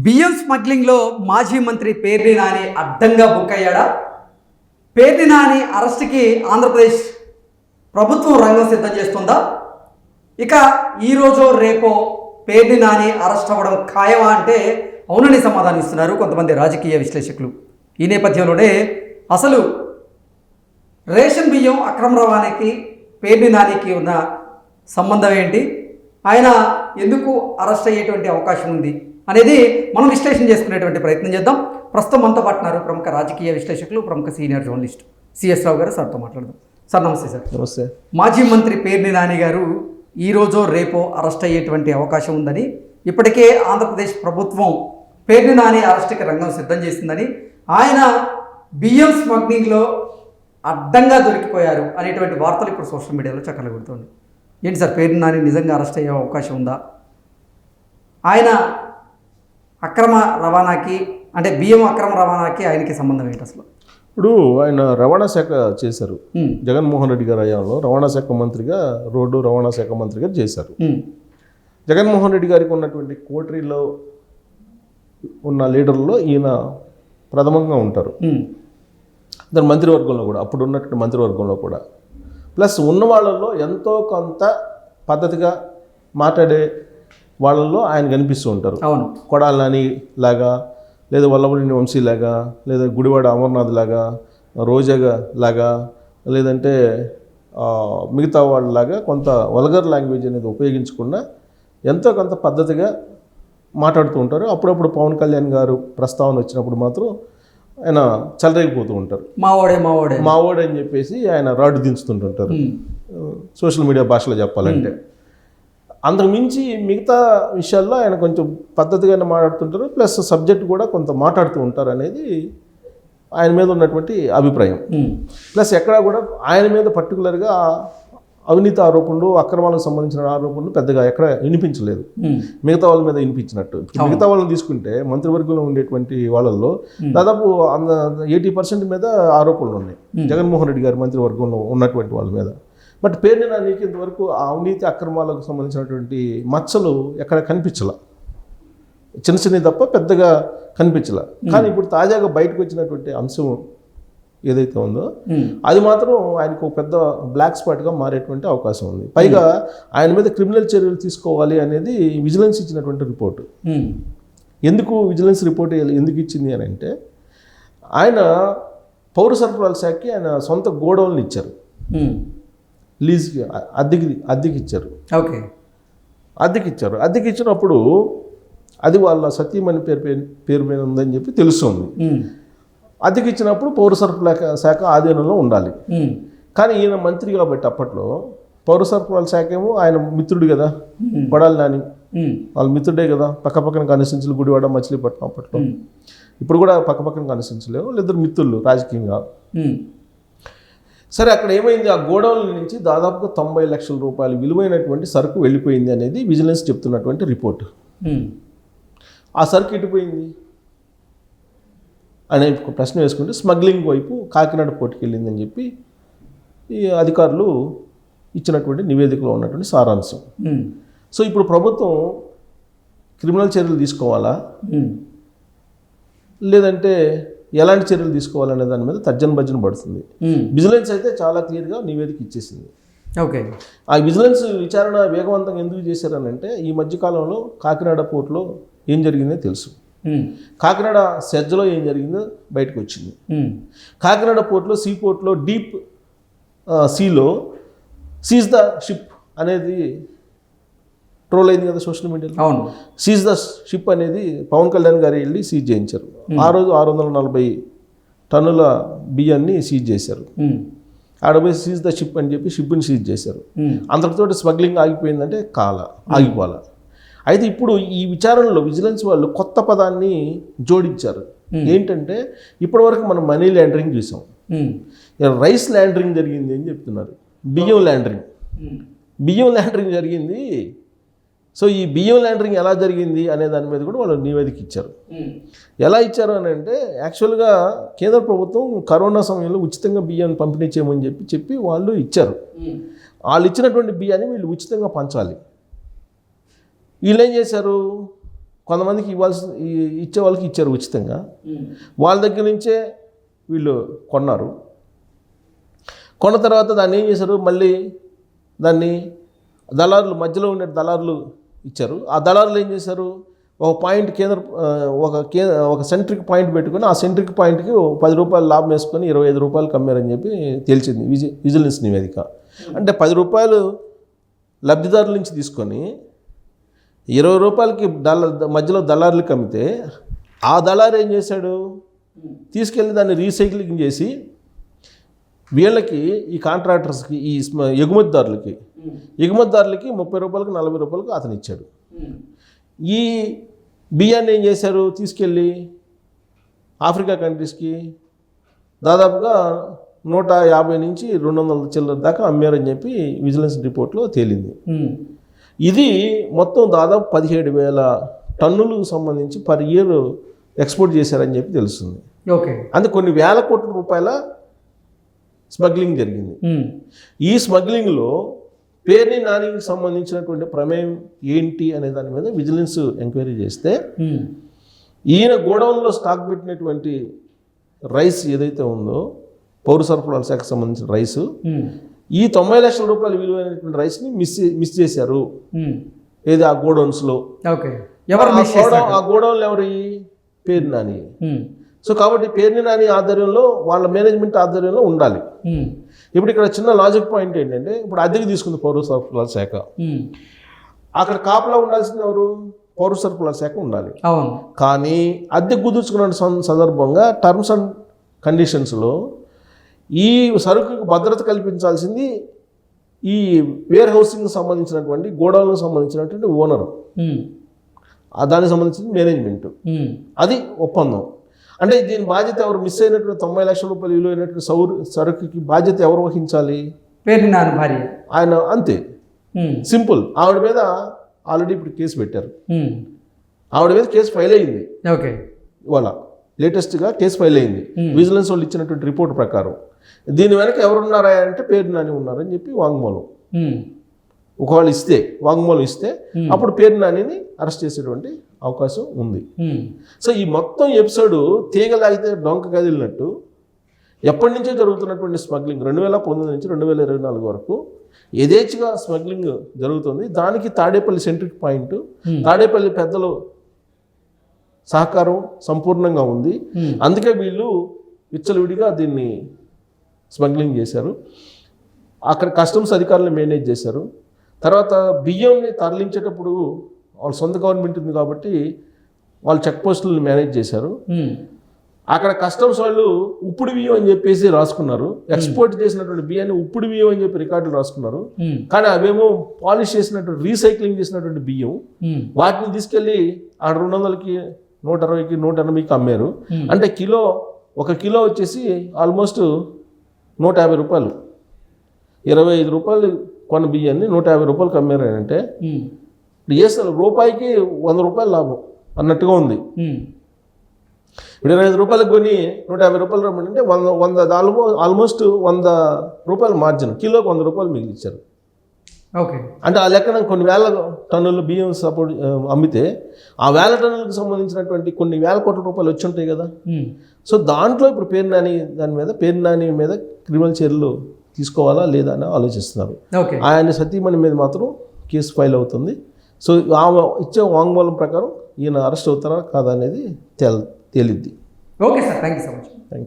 బియ్యం స్మగ్లింగ్లో మాజీ మంత్రి పేర్ని నాని అడ్డంగా బుక్ అయ్యాడా? పేర్ని నాని అరెస్ట్కి ఆంధ్రప్రదేశ్ ప్రభుత్వం రంగం సిద్ధం చేస్తుందా? ఇక ఈరోజు రేపో పేర్ని నాని అరెస్ట్ అవ్వడం ఖాయమా అంటే అవునని సమాధానం ఇస్తున్నారు కొంతమంది రాజకీయ విశ్లేషకులు. ఈ నేపథ్యంలోనే అసలు రేషన్ బియ్యం అక్రమ రవాణాకి పేర్ని నానికి ఉన్న సంబంధం ఏంటి, ఆయన ఎందుకు అరెస్ట్ అయ్యేటువంటి అవకాశం ఉంది అనేది మనం విశ్లేషణ చేసుకునేటువంటి ప్రయత్నం చేద్దాం. ప్రస్తుతం మనతో పాటున్నారు ప్రముఖ రాజకీయ విశ్లేషకులు, ప్రముఖ సీనియర్ జర్నలిస్ట్ సిఎస్ రావు గారు. సార్తో మాట్లాడదాం. సార్ నమస్తే. సార్ నమస్తే. మాజీ మంత్రి పేర్ని నాని గారు ఈరోజో రేపో అరెస్ట్ అయ్యేటువంటి అవకాశం ఉందని, ఇప్పటికే ఆంధ్రప్రదేశ్ ప్రభుత్వం పేర్ని నాని అరెస్ట్కి రంగం సిద్ధం చేసిందని, ఆయన బియ్యం స్మగ్లింగ్లో అడ్డంగా దొరికిపోయారు అనేటువంటి వార్తలు ఇప్పుడు సోషల్ మీడియాలో చక్కర్లు కొడుతుంది. ఏంటి సార్, పేర్ని నాని నిజంగా అరెస్ట్ అయ్యే అవకాశం ఉందా? ఆయన అక్రమ రవాణాకి అంటే బియ్యం అక్రమ రవాణాకి ఆయనకి సంబంధం ఏంటి అసలు? ఇప్పుడు ఆయన రవాణా శాఖ చేశారు. జగన్మోహన్ రెడ్డి గారి హయాంలో రవాణా శాఖ మంత్రిగా, రోడ్డు రవాణా శాఖ మంత్రిగా చేశారు. జగన్మోహన్ రెడ్డి గారికి ఉన్నటువంటి కోటరీలో ఉన్న లీడర్లో ఈయన ప్రథమంగా ఉంటారు. దాని మంత్రివర్గంలో కూడా, అప్పుడు ఉన్నటువంటి మంత్రివర్గంలో కూడా, ప్లస్ ఉన్న వాళ్ళల్లో ఎంతో కొంత పద్ధతిగా మాట్లాడే వాళ్ళల్లో ఆయన కనిపిస్తూ ఉంటారు. అవును, కొడాలి నాని లాగా, లేదా వల్లభనేని వంశీ లాగా, లేదా గుడివాడ అమర్నాథ్ లాగా, రోజాగా లాగా, లేదంటే మిగతా వాళ్ళలాగా కొంత వల్గర్ లాంగ్వేజ్ అనేది ఉపయోగించకుండా ఎంతో కొంత పద్ధతిగా మాట్లాడుతూ ఉంటారు. అప్పుడప్పుడు పవన్ కళ్యాణ్ గారు ప్రస్తావన వచ్చినప్పుడు మాత్రం ఆయన చెలరేగిపోతూ ఉంటారు. మావోడే అని చెప్పేసి ఆయన రాడ్డు దించుతుంటుంటారు, సోషల్ మీడియా భాషలో చెప్పాలంటే. అంతకు మించి మిగతా విషయాల్లో ఆయన కొంచెం పద్ధతిగానే మాట్లాడుతుంటారు, ప్లస్ సబ్జెక్ట్ కూడా కొంత మాట్లాడుతూ ఉంటారు అనేది ఆయన మీద ఉన్నటువంటి అభిప్రాయం. ప్లస్ ఎక్కడా కూడా ఆయన మీద పర్టికులర్గా అవినీతి ఆరోపణలు, అక్రమాలకు సంబంధించిన ఆరోపణలు పెద్దగా ఎక్కడ వినిపించలేదు, మిగతా వాళ్ళ మీద వినిపించినట్టు. మిగతా వాళ్ళని తీసుకుంటే మంత్రివర్గంలో ఉండేటువంటి వాళ్ళల్లో దాదాపు 80% మీద ఆరోపణలు ఉన్నాయి జగన్మోహన్ రెడ్డి గారి మంత్రివర్గంలో ఉన్నటువంటి వాళ్ళ మీద. బట్ పేర్ని నానికి ఇంతవరకు ఆ అవినీతి అక్రమాలకు సంబంధించినటువంటి మచ్చలు ఎక్కడ కనిపించాల, చిన్న చిన్నవి తప్ప పెద్దగా కనిపించాల. కానీ ఇప్పుడు తాజాగా బయటకు వచ్చినటువంటి అంశం ఏదైతే ఉందో అది మాత్రం ఆయనకు ఒక పెద్ద బ్లాక్ స్పాట్గా మారేటువంటి అవకాశం ఉంది. పైగా ఆయన మీద క్రిమినల్ చర్యలు తీసుకోవాలి అనేది విజిలెన్స్ ఇచ్చినటువంటి రిపోర్టు. ఎందుకు విజిలెన్స్ రిపోర్ట్ ఎందుకు ఇచ్చింది అని అంటే, ఆయన పౌర సరఫరాల శాఖకి ఆయన సొంత గోడౌన్లు ఇచ్చారు, లీజ్కి అద్దెకి ఇచ్చారు. ఓకే, అద్దెకి ఇచ్చినప్పుడు అది వాళ్ళ సతీమణి పేరు మీద ఉందని చెప్పి తెలుస్తుంది. అద్దెకి ఇచ్చినప్పుడు పౌర సరఫరాల శాఖ ఆధీనంలో ఉండాలి. కానీ ఈయన మంత్రి కాబట్టి అప్పట్లో పౌర సరఫరాల శాఖ ఏమో ఆయన మిత్రుడు కదా, కొడాలి నాని వాళ్ళ మిత్రుడే కదా. పక్కపక్కన కాన్స్టిట్యున్సీలు గుడివాడ, మచిలీపట్నం అప్పట్లో. ఇప్పుడు కూడా పక్కపక్కన కాన్స్టిట్యున్సీలు, ఇద్దరు మిత్రులు రాజకీయంగా. సరే, అక్కడ ఏమైంది, ఆ గోడౌన్ల నుంచి దాదాపుగా 90 లక్షల రూపాయలు విలువైనటువంటి సరుకు వెళ్ళిపోయింది అనేది విజిలెన్స్ చెప్తున్నటువంటి రిపోర్టు. ఆ సరుకు ఎటుపోయింది అనే ప్రశ్న వేసుకుంటే స్మగ్లింగ్ వైపు కాకినాడ పోర్టుకి వెళ్ళిందని చెప్పి ఈ అధికారులు ఇచ్చినటువంటి నివేదికలో ఉన్నటువంటి సారాంశం. సో ఇప్పుడు ప్రభుత్వం క్రిమినల్ చర్యలు తీసుకోవాలా, లేదంటే ఎలాంటి చర్యలు తీసుకోవాలనే దాని మీద తర్జన భర్జన పడుతుంది. విజిలెన్స్ అయితే చాలా క్లియర్గా నివేదిక ఇచ్చేసింది. ఓకే, ఆ విజిలెన్స్ విచారణ వేగవంతంగా ఎందుకు చేశారనంటే, ఈ మధ్యకాలంలో కాకినాడ పోర్టులో ఏం జరిగిందో తెలుసు, కాకినాడ సెజ్జలో ఏం జరిగిందో బయటకు వచ్చింది. కాకినాడ పోర్టులో, సీ పోర్టులో డీప్ సీలో సీజ్ ద షిప్ అనేది ట్రోల్ అయింది కదా సోషల్ మీడియాలో. అవును, సీజ్ ద షిప్ అనేది పవన్ కళ్యాణ్ గారు వెళ్ళి సీజ్ చేయించారు. ఆ రోజు 640 టన్నుల బియ్యాన్ని సీజ్ చేశారు. ఆడపోయి సీజ్ ద షిప్ అని చెప్పి షిప్ని సీజ్ చేశారు. అంతటితో స్మగ్లింగ్ ఆగిపోయిందంటే ఆగిపోవాలా. అయితే ఇప్పుడు ఈ విచారణలో విజిలెన్స్ వాళ్ళు కొత్త పదాన్ని జోడించారు. ఏంటంటే, ఇప్పటివరకు మనం మనీ ల్యాండరింగ్ చూసాం, రైస్ ల్యాండరింగ్ జరిగింది అని చెప్తున్నారు. బియ్యం ల్యాండరింగ్ జరిగింది. సో ఈ బియ్యం ల్యాండరింగ్ ఎలా జరిగింది అనే దాని మీద కూడా వాళ్ళు నివేదిక ఇచ్చారు. ఎలా ఇచ్చారు అని అంటే, యాక్చువల్గా కేంద్ర ప్రభుత్వం కరోనా సమయంలో ఉచితంగా బియ్యాన్ని పంపిణీ చేయమని చెప్పి వాళ్ళు ఇచ్చారు. వాళ్ళు ఇచ్చినటువంటి బియ్యాన్ని వీళ్ళు ఉచితంగా పంచాలి. వీళ్ళు ఏం చేశారు, కొంతమందికి ఇచ్చే వాళ్ళకి ఇచ్చారు ఉచితంగా. వాళ్ళ దగ్గర నుంచే వీళ్ళు కొన్నారు. కొన్న తర్వాత దాన్ని ఏం చేశారు, మళ్ళీ దాన్ని దళారులు, మధ్యలో ఉండే దళారులు ఇచ్చారు. ఆ దళారులు ఏం చేశారు, ఒక పాయింట్ ఒక సెంట్రిక్ పాయింట్ పెట్టుకొని ఆ సెంట్రిక్ పాయింట్కి 10 రూపాయలు లాభం వేసుకొని 25 రూపాయలు అమ్మారని చెప్పి తేల్చింది విజిలెన్స్ నివేదిక. అంటే 10 రూపాయలు లబ్ధిదారుల నుంచి తీసుకొని 20 రూపాయలకి మధ్యలో దళారులకు అమ్మితే ఆ దళారు ఏం చేశాడు, తీసుకెళ్ళి దాన్ని రీసైక్లింగ్ చేసి వీళ్ళకి, ఈ కాంట్రాక్టర్స్కి, ఈ ఎగుమతిదారులకి 30 రూపాయలకు 40 రూపాయలకు అతను ఇచ్చాడు. ఈ బియ్యాన్ని ఏం చేశారు, తీసుకెళ్ళి ఆఫ్రికా కంట్రీస్కి దాదాపుగా 150 నుంచి 200 చిల్లర దాకా అమ్మారని చెప్పి విజిలెన్స్ రిపోర్ట్లో తేలింది. ఇది మొత్తం దాదాపు 17,000 టన్నులకు సంబంధించి పర్ ఇయర్ ఎక్స్పోర్ట్ చేశారని చెప్పి తెలుస్తుంది. ఓకే. అంటే కొన్ని వేల కోట్ల రూపాయల స్మగ్లింగ్ జరిగింది. ఈ స్మగ్లింగ్లో పేర్ని నానికి సంబంధించినటువంటి ప్రమేయం ఏంటి అనే దాని మీద విజిలెన్స్ ఎంక్వైరీ చేస్తే ఈయన గోడౌన్లో స్టాక్ పెట్టినటువంటి రైస్ ఏదైతే ఉందో, పౌర సరఫరాల శాఖకు సంబంధించిన రైసు, ఈ 90 లక్షల రూపాయల విలువైనటువంటి రైస్ని మిస్ చేశారు. ఏది, ఆ గోడౌన్స్లో. ఆ గోడౌన్లు ఎవరి, పేర్ని నాని. సో కాబట్టి పేర్ని నాని ఆధ్వర్యంలో, వాళ్ళ మేనేజ్మెంట్ ఆధ్వర్యంలో ఉండాలి. ఇప్పుడు ఇక్కడ చిన్న లాజిక్ పాయింట్ ఏంటంటే, ఇప్పుడు అద్దెకి తీసుకుంది పౌర సరఫరాల శాఖ, అక్కడ కాపలా ఉండాల్సింది ఎవరు, పౌర సరఫరాల శాఖ ఉండాలి. కానీ అద్దె కుదుర్చుకున్న సందర్భంగా టర్మ్స్ అండ్ కండిషన్స్లో ఈ సరుకుకు భద్రత కల్పించాల్సింది ఈ వేర్ హౌసింగ్ సంబంధించినటువంటి, గోడౌన్లకు సంబంధించినటువంటి ఓనరు, దానికి సంబంధించిన మేనేజ్మెంట్, అది ఒప్పందం. అంటే దీని బాధ్యత ఎవరు, మిస్ అయినటువంటి 90 లక్షల రూపాయలు విలువైనటువంటి సరుకుకి బాధ్యత ఎవరు వహించాలి, పేర్ని నాని భార్య, ఆయన. అంతే సింపుల్. ఆవిడ మీద ఆల్రెడీ ఇప్పుడు కేసు పెట్టారు. ఆవిడ మీద కేసు ఫైల్ అయింది. ఓకే. ఇవాళ లేటెస్ట్గా కేసు ఫైల్ అయింది విజిలెన్స్ వాళ్ళు ఇచ్చినటువంటి రిపోర్ట్ ప్రకారం. దీని వెనక ఎవరున్నారా అంటే పేర్ని నాని ఉన్నారని చెప్పి వాంగ్మూలం, ఒకవేళ వాంగ్మూలం ఇస్తే అప్పుడు పేర్ని నానిని అరెస్ట్ చేసేటువంటి అవకాశం ఉంది. సో ఈ మొత్తం ఎపిసోడ్ తీగలాగితే డొంక కదిలినట్టు ఎప్పటి నుంచో జరుగుతున్నటువంటి స్మగ్లింగ్ 2019 నుంచి 2024 వరకు యథేచ్ఛగా స్మగ్లింగ్ జరుగుతుంది. దానికి తాడేపల్లి సెంట్రిక్ పాయింట్, తాడేపల్లి పెద్దలు సహకారం సంపూర్ణంగా ఉంది. అందుకే వీళ్ళు విచ్చలవిడిగా దీన్ని స్మగ్లింగ్ చేశారు. అక్కడ కస్టమ్స్ అధికారులను మేనేజ్ చేశారు. తర్వాత బియ్యంని తరలించేటప్పుడు వాళ్ళ సొంత గవర్నమెంట్ ఉంది కాబట్టి వాళ్ళు చెక్ పోస్టులను మేనేజ్ చేశారు. అక్కడ కస్టమ్స్ వాళ్ళు ఉప్పుడు బియ్యం అని చెప్పేసి రాసుకున్నారు. ఎక్స్పోర్ట్ చేసినటువంటి బియ్యాన్ని ఉప్పుడు బియ్యం అని చెప్పి రికార్డులు రాసుకున్నారు. కానీ అవేమో పాలిష్ చేసినటువంటి, రీసైక్లింగ్ చేసినటువంటి బియ్యం, వాటిని తీసుకెళ్ళి ఆ 200కి 120కి 180కి అమ్మారు. అంటే ఒక కిలో వచ్చేసి ఆల్మోస్ట్ 150 రూపాయలు, 25 రూపాయలు కొన్న బియ్యాన్ని 150 రూపాయలకి అమ్మారు అంటే అసలు రూపాయికి 100 రూపాయలు లాభం అన్నట్టుగా ఉంది. ఇప్పుడు 25 రూపాయలకు కొని 150 రూపాయలు రమ్మంటే 100 ఆల్మోస్ట్ 100 రూపాయల మార్జిన్, కిలోకి 100 రూపాయలు మిగిలిచ్చారు. ఓకే. అంటే ఆ లెక్కన కొన్ని వేల టన్నుల బియ్యం అమ్మితే ఆ వేల టన్నులకు సంబంధించినటువంటి కొన్ని వేల కోట్ల రూపాయలు వచ్చి ఉంటాయి కదా. సో దాంట్లో ఇప్పుడు పేర్ని నాని మీద క్రిమినల్ చర్యలు తీసుకోవాలా లేదా అని ఆలోచిస్తున్నారు. ఆయన సతీమణి మీద మాత్రం కేసు ఫైల్ అవుతుంది. సో ఆమె ఇచ్చే వాంగ్మూలం ప్రకారం ఈయన అరెస్ట్ అవుతారా కాదా అనేది తేలిద్ది. Okay sir, thank you so much. Thank you.